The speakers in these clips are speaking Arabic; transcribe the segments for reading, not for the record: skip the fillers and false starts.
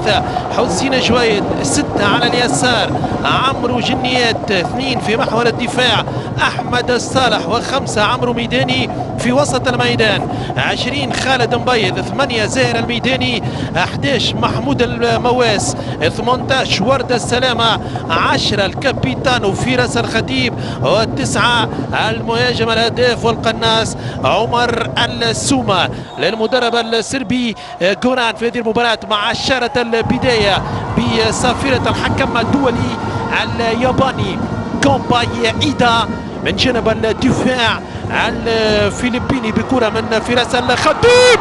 3 حسين جويد، 6 على اليسار عمرو جنيات، 2 في محور الدفاع أحمد الصالح، و5 عمرو ميداني في وسط الميدان، 20 خالد مبيض، 8 زاهر الميداني، 11 محمود المواس، 18 ورد السلامة، 10 الكابيتانو فراس الخطيب، و9 المهاجم الهداف والقناص عمر السومة. للمدرب السربي جوران في هذه المباراة مع إشارة البداية بصافرة الحكم الدولي الياباني كومباي إيدا من جانب الدفاع الفلبيني بكرة من فراس الخطيب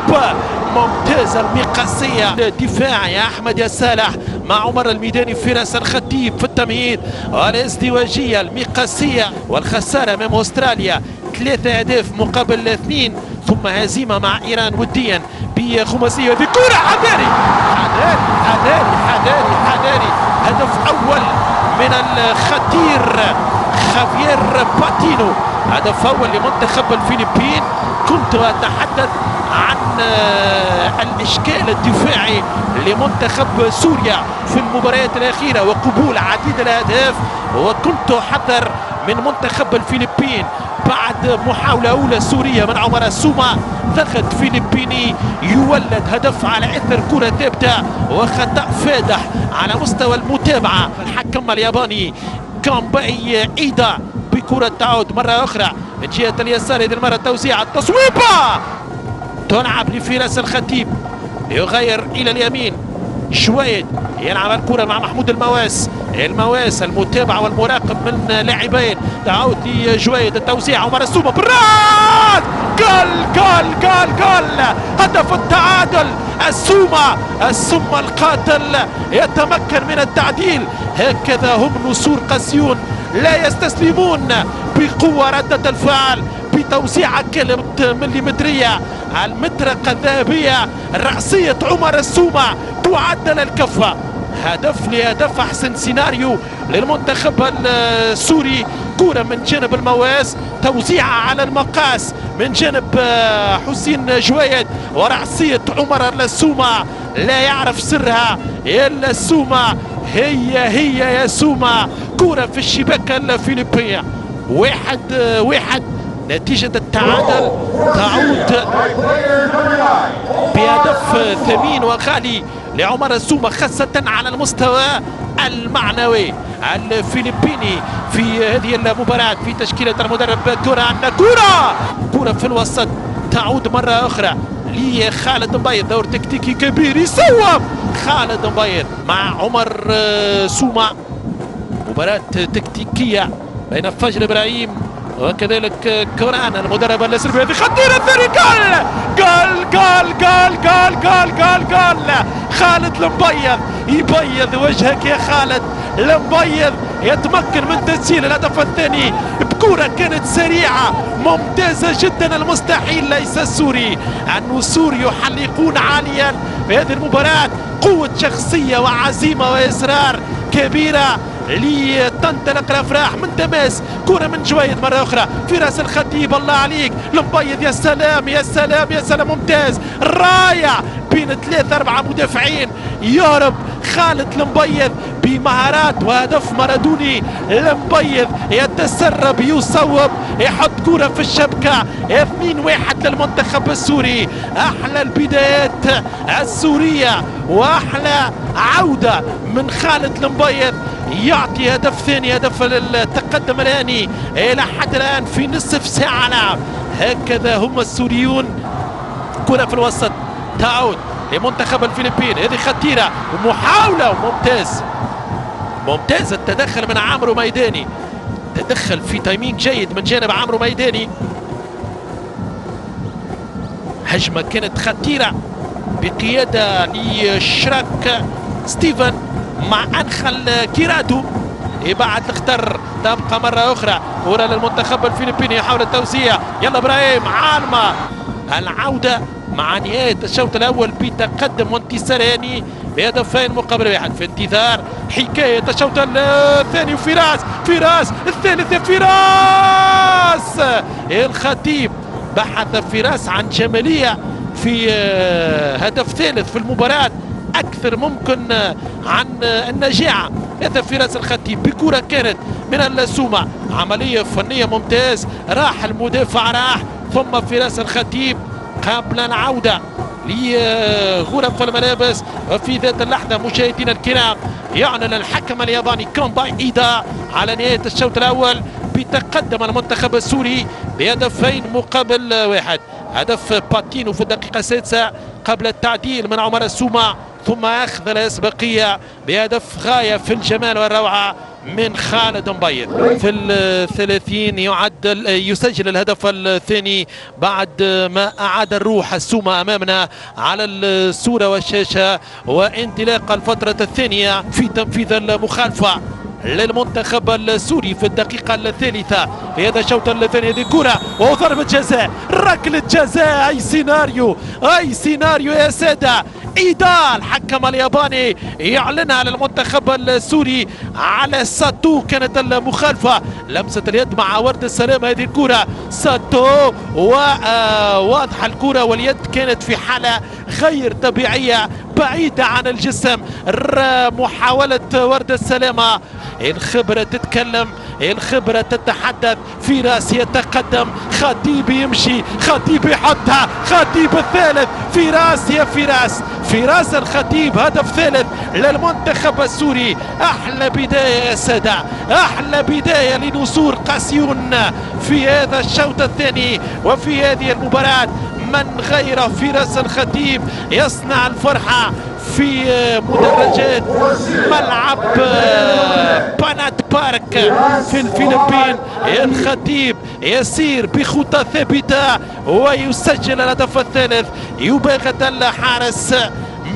ممتازة المقاسية. الدفاع يا أحمد يا صالح مع عمر الميداني فراس الخطيب في التمهيد، والازدواجية المقاسية والخسارة أمام أستراليا 3 أهداف مقابل 2، ثم هزيمة مع إيران وديا بخماسية. هذه كرة حذاري حذاري حذاري حذاري حذاري، هدف أول من الخطير خافيير باتينو، هدف أول لمنتخب الفلبين. كنت أتحدث عن الإشكال الدفاعي لمنتخب سوريا في المباريات الأخيرة وقبول عديد الأهداف، وكنت أحذر من منتخب الفلبين بعد محاولة أولى سورية من عمر السومة، ضغط فلبيني يولد هدف على إثر كرة ثابتة وخطأ فادح على مستوى المتابعة. الحكم الياباني كومباي إيدا بكرة تعود مرة أخرى من جهة اليسار، هذه المرة توزيع التصويبة تلعب لفراس الخطيب، يغير إلى اليمين شويد، يلعب الكرة مع محمود المواس، المواس المتابعة والمراقب من لاعبين، تعود لجويد، التوزيع عمر السومة بالراس، جول جول جول جول، هدف التعادل. السومة القاتل يتمكن من التعديل. هكذا هم نسور قسيون لا يستسلمون، بقوة ردة الفعل، بتوزيعة مليمترية، المطرقة الذهبية، رأسية عمر السومة تعدل الكفة. هدف لهدف، أحسن سيناريو للمنتخب السوري. كرة من جانب المواس، توزيعة على المقاس من جانب حسين جويد، ورأسية عمر السومة لا يعرف سرها إلا السومة. هي يا سومة، كرة في الشباك الفلبينية، 1-1 نتيجة التعادل. تعود بهدف ثمين وغالي لعمر السومة، خاصة على المستوى المعنوي. الفلبيني في هذه المباراة في تشكيلة المدرب جوران. كرة في الوسط تعود مرة أخرى لخالد مبيض، دور تكتيكي كبير، يصوب خالد مبيض مع عمر سومة. مباراة تكتيكية بين فجر إبراهيم وكذلك كوران المدرب السربي. هذه خطيرة، الثاني جول. خالد المبيض يبيض وجهك يا خالد. المبيض يتمكن من تسجيل الهدف الثاني بكرة كانت سريعة ممتازة جدا. المستحيل ليس السوري، النسور يحلقون عاليا في هذه المباراة. قوة شخصية وعزيمة وإصرار كبيرة لتنطلق الافراح من تماس. كرة من جويد مرة أخرى في راس الخطيب، الله عليك المبيض، يا سلام يا سلام يا سلام، ممتاز رائع بين 3-4 مدافعين. يهرب خالد المبيض بمهارات وهدف مارادوني. المبيض يتسرب، يصوب، يحط كرة في الشبكة. 2-1 للمنتخب السوري. أحلى البدايات السورية وأحلى عودة من خالد المبيض، يعطي هدف ثاني، هدف التقدم الآني إلى حد الآن في نصف ساعة لعب. هكذا هم السوريون. كرة في الوسط تعود لمنتخب الفلبين، هذه خطيرة ومحاولة ممتاز التدخل من عمرو ميداني، تدخل في تايمينج جيد من جانب عمرو ميداني. هجمة كانت خطيرة بقيادة لشراك ستيفن مع أنخل كيرادو، يبعد الخطر. تبقى مرة أخرى كرة للمنتخب الفلبيني، يحاول التوزيع، يلا إبراهيم عالمة. العودة مع نهاية الشوط الأول بتقدم وانتصار هاني بهدفين مقابل 1 في انتظار حكاية الشوط الثاني. فراس الثالث، فراس الخطيب بحث فراس عن جمالية في هدف ثالث في المباراة. اكثر ممكن عن النجاعه. هذا فراس الخطيب بكره كانت من السومه، عمليه فنيه ممتاز، راح المدافع راح، ثم فراس الخطيب قبل العوده لغرف الملابس. وفي ذات اللحظه مشاهدينا الكرام يعلن الحكم الياباني كومباي ايدا على نهايه الشوط الاول بتقدم المنتخب السوري بهدفين مقابل واحد. هدف باتينو في الدقيقه السادسه قبل التعديل من عمر السومه، ثم اخذ الاسبقيه بهدف غايه في الجمال والروعه من خالد مبيض في الثلاثين. يسجل الهدف الثاني بعد ما أعاد الروح السومة أمامنا على الصورة والشاشة، وانطلاق الفترة الثانية في تنفيذ المخالفة للمنتخب السوري في الدقيقة الثالثة في هذا الشوط الثاني. هذه كرة وضربة جزاء، ركلة جزاء، أي سيناريو يا سادة. إيدا الحكم الياباني يعلنها للمنتخب السوري على ساتو، كانت المخالفة لمسة اليد مع ورد السلام. هذه الكرة ساتو وواضحة الكرة، واليد كانت في حالة غير طبيعية بعيدة عن الجسم. محاولة ورد السلامة، الخبرة تتكلم، الخبرة تتحدث. فراس يتقدم، خطيب يمشي، خطيب يحطها، خطيب الثالث. فراس يا فراس الخطيب هدف ثالث للمنتخب السوري. احلى بداية يا سادة، احلى بداية لنسور قاسيون في هذا الشوط الثاني وفي هذه المباراة. من غير فراس الخطيب يصنع الفرحة في مدرجات ملعب بانات بارك في الفلبين. الخطيب يسير بخطى ثابتة ويسجل الهدف الثالث. يباغت الحارس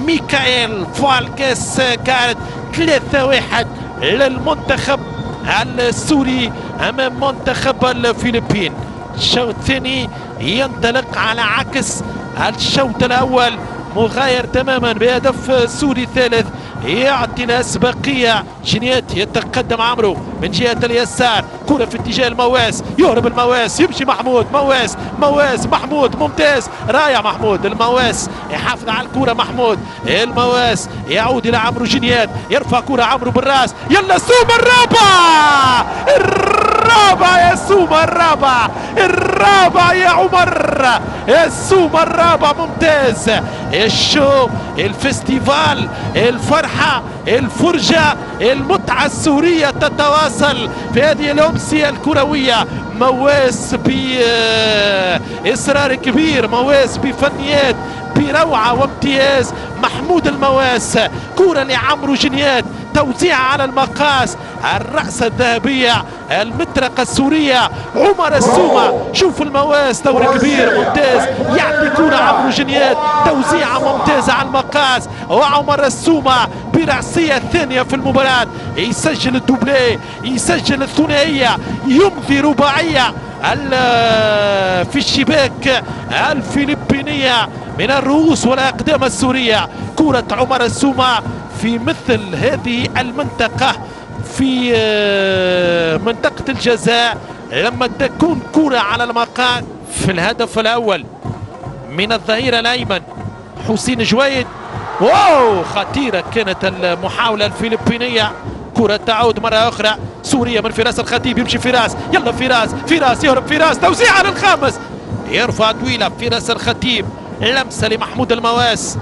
ميكائيل فالكس كارت 3-1 للمنتخب السوري امام منتخب الفلبين. الشوط الثاني ينطلق على عكس الشوط الاول، مغاير تماما بهدف سوري ثالث يعطي الاسبقيه. جنيات يتقدم عمرو من جهه اليسار، كره في اتجاه المواس، يهرب المواس، يمشي محمود، مواس محمود ممتاز، رائع محمود. المواس يحافظ على الكره، محمود المواس يعود الى عمرو جنيات، يرفع كره عمرو بالراس، يلا سومه الرابع يا سومه، الرابع يا عمر، يا سومه الرابع ممتاز. الشو، الفستيفال، الفرحة، الفرجة، المتعة السورية تتواصل في هذه الأمسية الكروية. مواس بإصرار كبير، مواس بفنيات، بروعة وامتياز. محمود المواس، كرة لعمرو جنيات، توزيع على المقاس، الرأسة الذهبية، المطرقة السورية. عمر السومة، شوف المواس دور كبير ممتاز، يعطي كرة عمرو جنيات، توزيعة ممتازة على المقاس. وعمر السومة برأسية ثانية في المباراة يسجل الدوبلي، يسجل الثنائية، يمضي رباعية في الشباك الفلبينية من الرؤوس والأقدام السورية. كرة عمر السومة في مثل هذه المنطقة، في منطقة الجزاء، لما تكون كرة على المقاس. في الهدف الأول من الظهير الأيمن حسين جويد، واو خطيرة كانت المحاولة الفلبينية. كرة تعود مرة أخرى سورية من فراس الخطيب، يمشي فراس، يلا فراس يهرب، فراس توزيع على الخامس، يرفع طويلة فراس الخطيب، لمسة لمحمود المواس،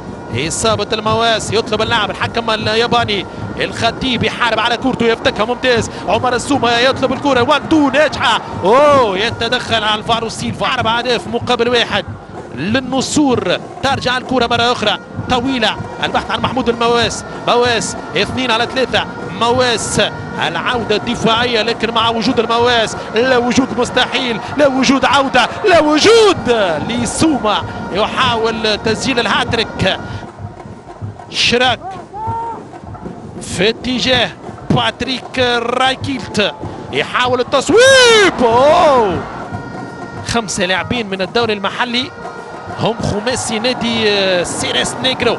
إصابة المواس، يطلب اللاعب الحكم الياباني. الخطيب يحارب على كورته، يفتكها ممتاز. عمر السومة يطلب الكرة 1-2 ناجحة، يتدخل على الفارو سيلفا. 4 أهداف مقابل 1 للنسور. ترجع الكرة مرة أخرى طويلة، البحث عن محمود المواس، مواس 2-3، مواس العودة الدفاعية، لكن مع وجود المواس لا وجود مستحيل، لا وجود عودة، لا وجود لسومة يحاول تسجيل الهاتريك. شراك في اتجاه باتريك رايكيلت يحاول التصويب. 5 لاعبين من الدوري المحلي هم خماسي نادي سيريس نيجرو.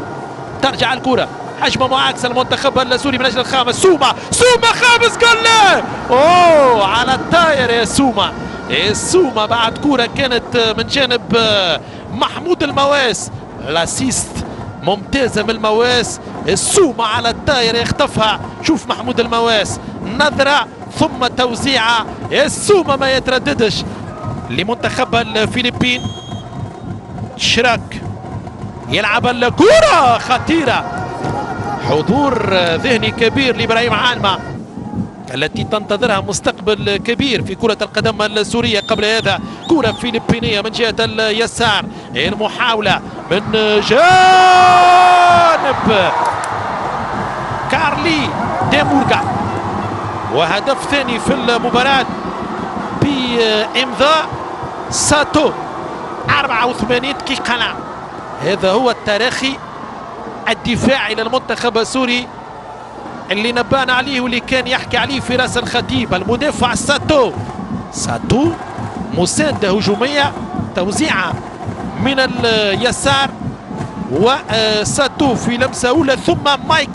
ترجع الكرة، هجمة معاكسة المنتخب السوري من اجل الخامس. سومة خامس جول، على الطاير يا سومة. السومة بعد كرة كانت من جانب محمود المواس، الاسيست ممتازة من المواس، السومة على الطاير يخطفها. شوف محمود المواس، نظرة ثم توزيعة، السومة ما يترددش لمنتخب الفلبين. شراك يلعب الكرة خطيرة، حضور ذهني كبير لإبراهيم عالمة التي تنتظرها مستقبل كبير في كرة القدم السورية. قبل هذا كرة فلبينية من جهة اليسار، المحاولة من جانب كارلي ديمورغا، وهدف ثاني في المباراة بإمضاء ساتو 84 دقيقة. هذا هو التراخي الدفاعي للمنتخب السوري اللي نبانا عليه واللي كان يحكي عليه فراس الخطيب. المدافع ساتو مساندة هجومية، توزيعة من اليسار، وساتو في لمسة أولى، ثم مايك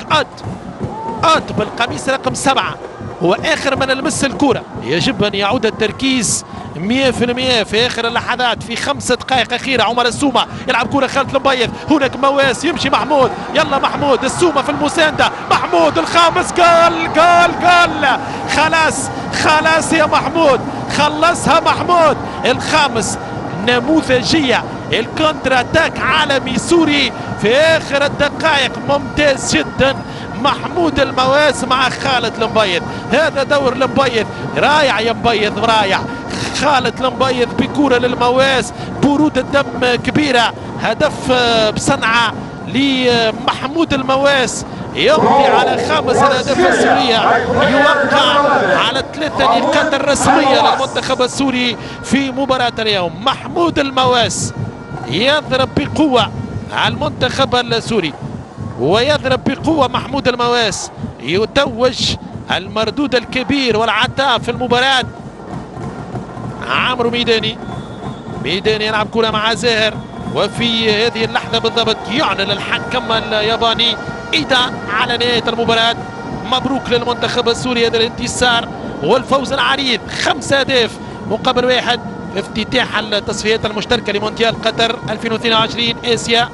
أوت بالقميص رقم 7 هو آخر من لمس الكرة. يجب أن يعود التركيز 100% في آخر اللحظات، في 5 دقائق أخيرة. عمر السومة يلعب كرة خالد المبيض، هناك مواس، يمشي محمود، يلا محمود، السومة في المساندة، محمود الخامس، جول جول جول، خلاص يا محمود، خلصها محمود الخامس. نموذجية، الكونتر اتاك عالمي سوري في آخر الدقائق، ممتاز جدا محمود المواس مع خالد المبيض. هذا دور المبيض، رايع يا مبيض، رايع خالد المبيض بكرة للمواس، برودة دم كبيرة. هدف بصنعة لمحمود المواس، يمضي على 5 الأهداف السورية، يوقع على 3 نقاط الرسمية للمنتخب السوري في مباراة اليوم. محمود المواس يضرب بقوة على المنتخب السوري، ويضرب بقوة محمود المواس، يتوج المردود الكبير والعتاء في المباراة. عمرو ميداني يلعب كرة مع زاهر، وفي هذه اللحظة بالضبط يعلن الحكم الياباني إذا على نهاية المباراة. مبروك للمنتخب السوري هذا الانتصار والفوز العريض، 5 أهداف مقابل 1 في افتتاح التصفيات المشتركة لمونديال قطر 2022 آسيا.